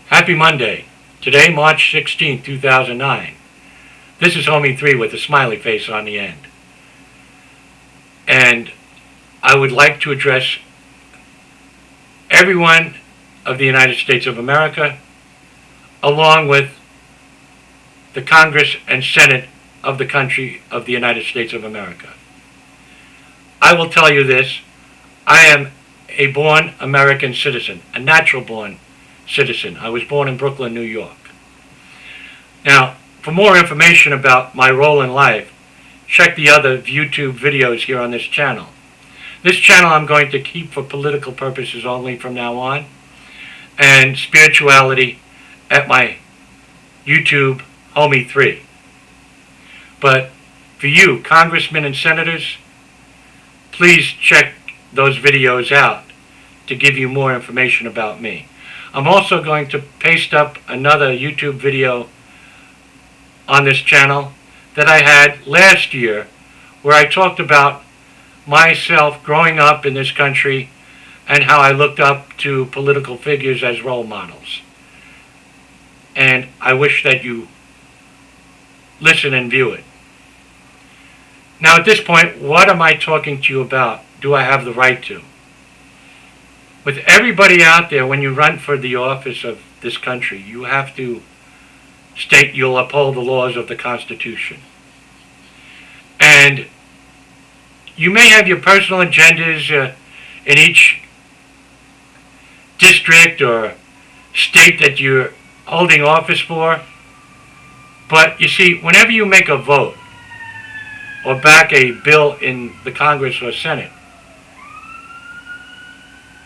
Happy Monday. Today, March 16, 2009. This is Homie 3 with a smiley face on the end. And I would like to address everyone of the United States of America, along with the Congress and Senate of the country of the United States of America. I will tell you this: I am a born American citizen, a natural born citizen. I was born in Brooklyn, New York. Now, for more information about my role in life, check the other YouTube videos here on this channel. This channel I'm going to keep for political purposes only from now on, and spirituality at my YouTube Homie 3. But for you, congressmen and senators, please check those videos out to give you more information about me. I'm also going to paste up another YouTube video on this channel that I had last year, where I talked about myself growing up in this country and how I looked up to political figures as role models. And I wish that you listen and view it. Now, at this point, what am I talking to you about? Do I have the right to? With everybody out there, when you run for the office of this country, you have to state you'll uphold the laws of the Constitution. And you may have your personal agendas in each district or state that you're holding office for. But you see, whenever you make a vote or back a bill in the Congress or Senate,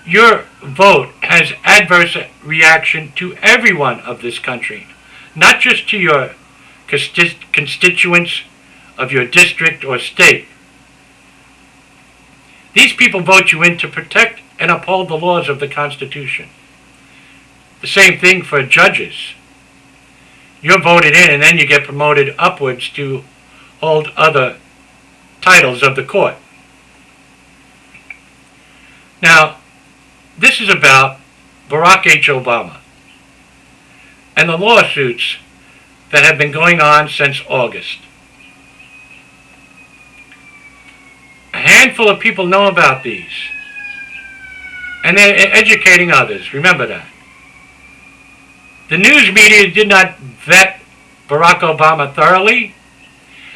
your vote has adverse reaction to everyone of this country, not just to your constituents of your district or state. These people vote you in to protect and uphold the laws of the Constitution. The same thing for judges. You're voted in and then you get promoted upwards to hold other titles of the court. Now, this is about Barack H. Obama and the lawsuits that have been going on since August. A handful of people know about these, and they're educating others. Remember that. The news media did not vet Barack Obama thoroughly,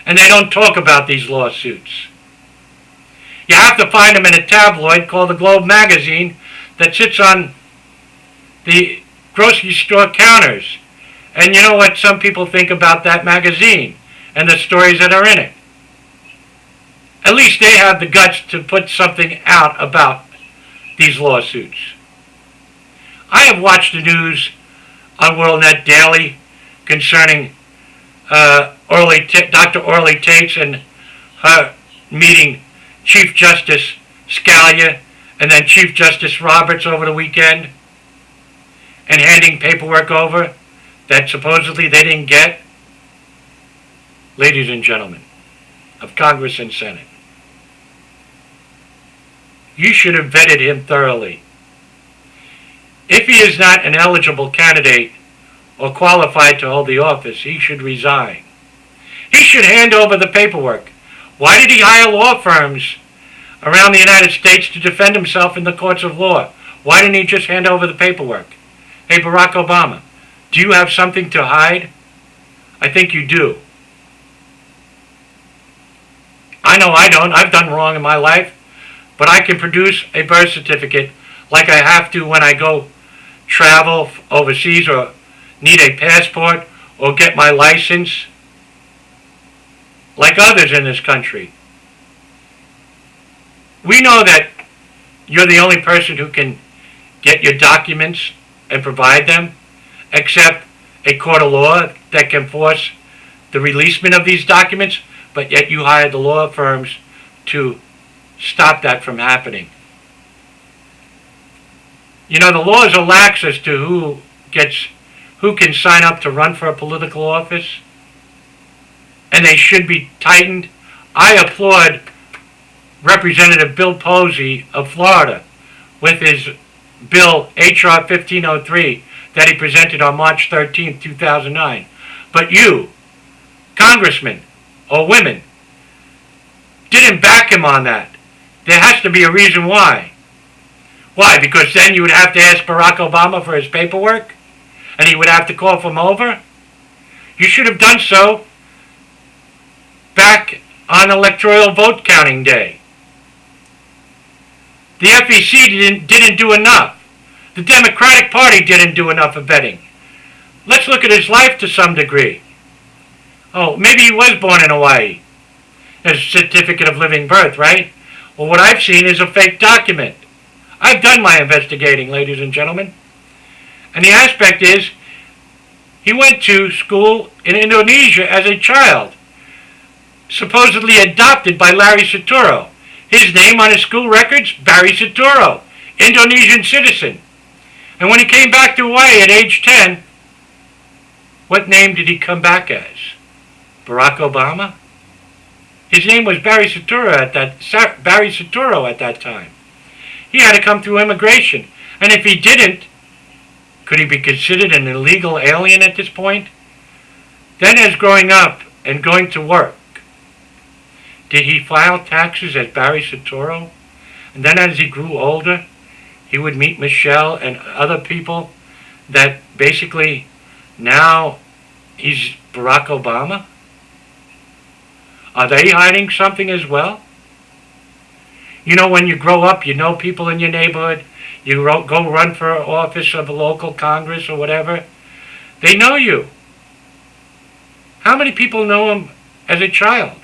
and they don't talk about these lawsuits. You have to find them in a tabloid called the Globe magazine that sits on the grocery store counters. And you know what some people think about that magazine and the stories that are in it. At least they have the guts to put something out about these lawsuits. I have watched the news on WorldNet daily concerning Dr. Orly Tates and her meeting Chief Justice Scalia and then Chief Justice Roberts over the weekend, and handing paperwork over that supposedly they didn't get. Ladies and gentlemen of Congress and Senate, you should have vetted him thoroughly. If he is not an eligible candidate or qualified to hold the office, he should resign. He should hand over the paperwork. Why did he hire law firms around the United States to defend himself in the courts of law? Why didn't he just hand over the paperwork? Hey, Barack Obama, do you have something to hide? I think you do. I know I don't. I've done wrong in my life, but I can produce a birth certificate like I have to when I go travel overseas or need a passport or get my license, like others in this country. We know that you're the only person who can get your documents and provide them, except a court of law that can force the releasement of these documents, but yet you hired the law firms to stop that from happening. You know, the laws are lax as to who can sign up to run for a political office, and they should be tightened. I applaud Representative Bill Posey of Florida with his bill H.R. 1503 that he presented on March 13, 2009. But you, congressmen or women, didn't back him on that. There has to be a reason why. Why? Because then you would have to ask Barack Obama for his paperwork? And he would have to call from over? You should have done so back on electoral vote counting day. The FEC didn't do enough. The Democratic Party didn't do enough of vetting. Let's look at his life to some degree. Oh, maybe he was born in Hawaii. There's a certificate of living birth, right? Well, what I've seen is a fake document. I've done my investigating, ladies and gentlemen. And the aspect is, he went to school in Indonesia as a child, supposedly adopted by Larry Suturo. His name on his school records, Barry Suturo, Indonesian citizen. And when he came back to Hawaii at age 10, what name did he come back as? Barack Obama? His name was Barry Suturo at that time. He had to come through immigration. And if he didn't, could he be considered an illegal alien at this point? Then as growing up and going to work, did he file taxes as Barry Suturo? And then as he grew older, he would meet Michelle and other people that basically now he's Barack Obama? Are they hiding something as well? You know, when you grow up, you know people in your neighborhood, you go run for office of a local Congress or whatever, they know you. How many people know him as a child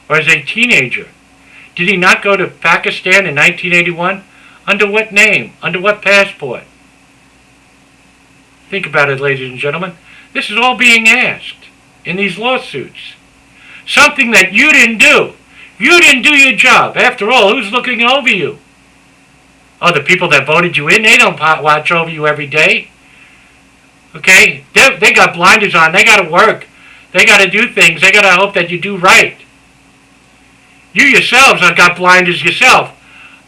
or as a teenager? Did he not go to Pakistan in 1981? Under what name? Under what passport? Think about it, ladies and gentlemen. This is all being asked in these lawsuits. Something that you didn't do. You didn't do your job. After all, who's looking over you? Oh, the people that voted you in, they don't watch over you every day. Okay? They got blinders on. They got to work. They got to do things. They got to hope that you do right. You yourselves have got blinders yourself.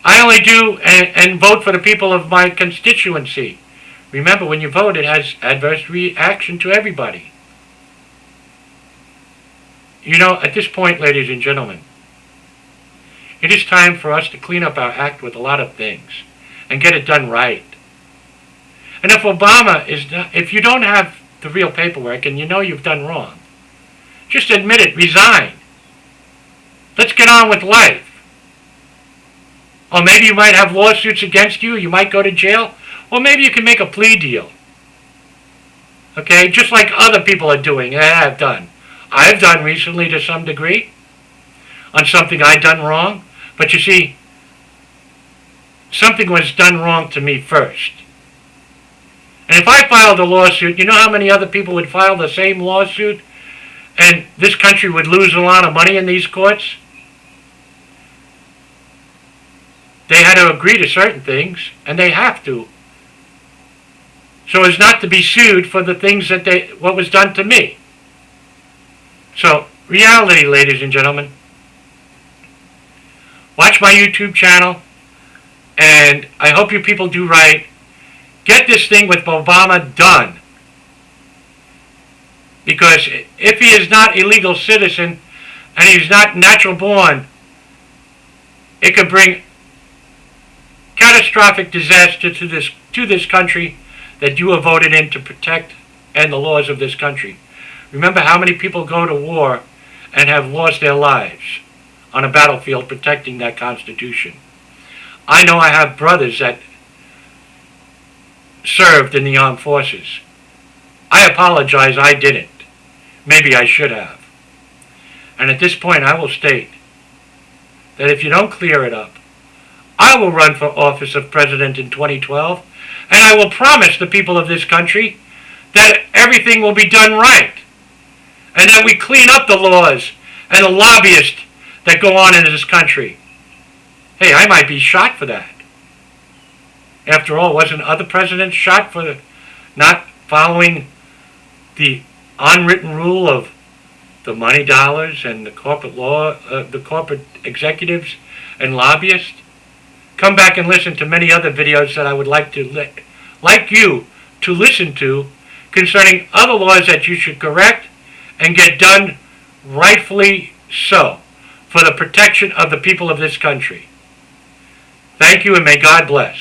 I only do and vote for the people of my constituency. Remember, when you vote, it has adverse reaction to everybody. You know, at this point, ladies and gentlemen, it is time for us to clean up our act with a lot of things and get it done right. And if you don't have the real paperwork and you know you've done wrong, just admit it, resign. Let's get on with life. Or maybe you might have lawsuits against you, you might go to jail, or maybe you can make a plea deal. Okay, just like other people are doing and have done. I've done recently to some degree on something I'd done wrong. But you see, something was done wrong to me first. And if I filed a lawsuit, you know how many other people would file the same lawsuit? And this country would lose a lot of money in these courts? They had to agree to certain things, and they have to. So as not to be sued for the things what was done to me. So, reality, ladies and gentlemen. Watch my YouTube channel, and I hope you people do right. Get this thing with Obama done. Because if he is not a legal citizen, and he's not natural born, it could bring catastrophic disaster to this country that you have voted in to protect and the laws of this country. Remember how many people go to war and have lost their lives on a battlefield protecting that Constitution. I know I have brothers that served in the armed forces. I apologize, I didn't. Maybe I should have. And at this point I will state that if you don't clear it up, I will run for office of president in 2012, and I will promise the people of this country that everything will be done right, and that we clean up the laws and the lobbyists that go on in this country. Hey, I might be shot for that. After all, wasn't other presidents shot for not following the unwritten rule of the money dollars and the corporate law, the corporate executives and lobbyists? Come back and listen to many other videos that I would like you to listen to concerning other laws that you should correct and get done rightfully so for the protection of the people of this country. Thank you, and may God bless.